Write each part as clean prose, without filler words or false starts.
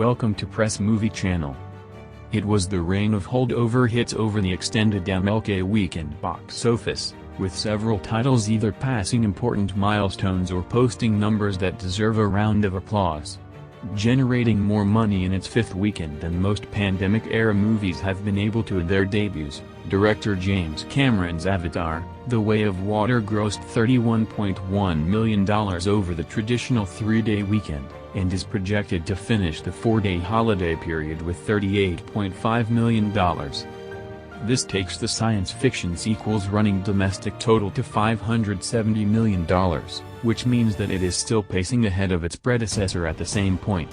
welcome to Press Movie Channel. It was the reign of holdover hits over the extended MLK weekend box office, with several titles either passing important milestones or posting numbers that deserve a round of applause. Generating more money in its fifth weekend than most pandemic-era movies have been able to in their debuts, director James Cameron's Avatar: The Way of Water grossed $31.1 million over the traditional three-day weekend, and is projected to finish the four-day holiday period with $38.5 million. This takes the science fiction sequel's running domestic total to $570 million, which means that it is still pacing ahead of its predecessor at the same point.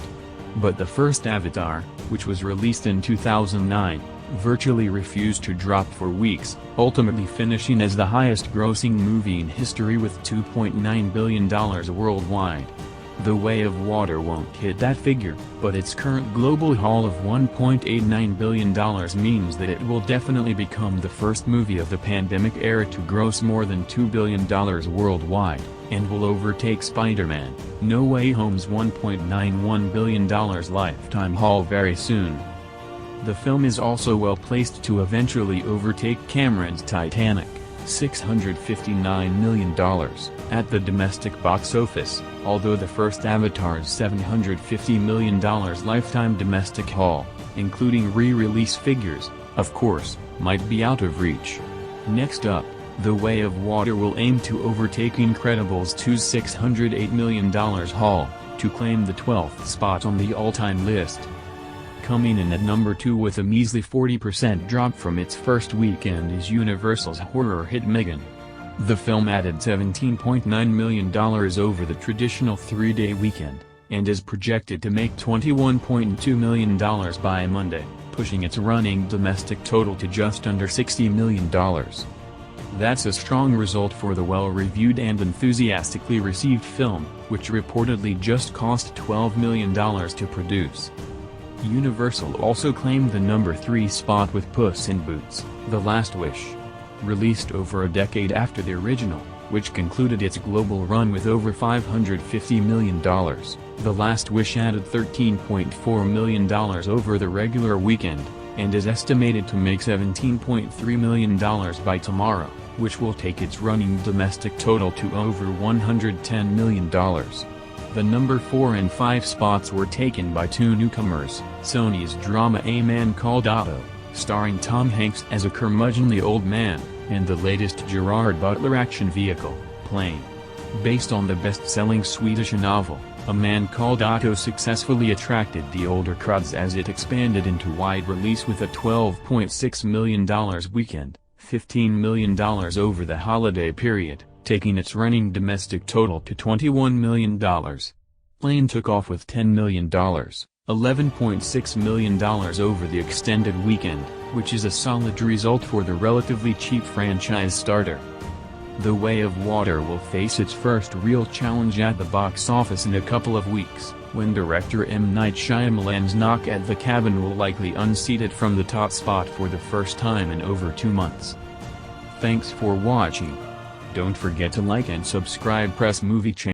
But the first Avatar, which was released in 2009, virtually refused to drop for weeks, ultimately finishing as the highest-grossing movie in history with $2.9 billion worldwide. The Way of Water won't hit that figure, but its current global haul of $1.89 billion means that it will definitely become the first movie of the pandemic era to gross more than $2 billion worldwide, and will overtake Spider-Man: No Way Home's $1.91 billion lifetime haul very soon. The film is also well placed to eventually overtake Cameron's Titanic, $659 million, at the domestic box office, although the first Avatar's $750 million lifetime domestic haul, including re-release figures, of course, might be out of reach. Next up, The Way of Water will aim to overtake Incredibles 2's $608 million haul, to claim the 12th spot on the all-time list. Coming in at number 2 with a measly 40% drop from its first weekend is Universal's horror hit Megan. The film added $17.9 million over the traditional three-day weekend, and is projected to make $21.2 million by Monday, pushing its running domestic total to just under $60 million. That's a strong result for the well-reviewed and enthusiastically received film, which reportedly just cost $12 million to produce. Universal also claimed the number 3 spot with Puss in Boots: The Last Wish. Released over a decade after the original, which concluded its global run with over $550 million, The Last Wish added $13.4 million over the regular weekend, and is estimated to make $17.3 million by tomorrow, which will take its running domestic total to over $110 million. The number 4 and 5 spots were taken by two newcomers: Sony's drama A Man Called Otto, starring Tom Hanks as a curmudgeonly old man, and the latest Gerard Butler action vehicle, Plane. Based on the best-selling Swedish novel, A Man Called Otto successfully attracted the older crowds as it expanded into wide release with a $12.6 million weekend, $15 million over the holiday period, taking its running domestic total to $21 million. Plane took off with $10 million, $11.6 million over the extended weekend, which is a solid result for the relatively cheap franchise starter. The Way of Water will face its first real challenge at the box office in a couple of weeks, when director M. Night Shyamalan's Knock at the Cabin will likely unseat it from the top spot for the first time in over 2 months. Thanks for watching. Don't forget to like and subscribe Press Movie Channel.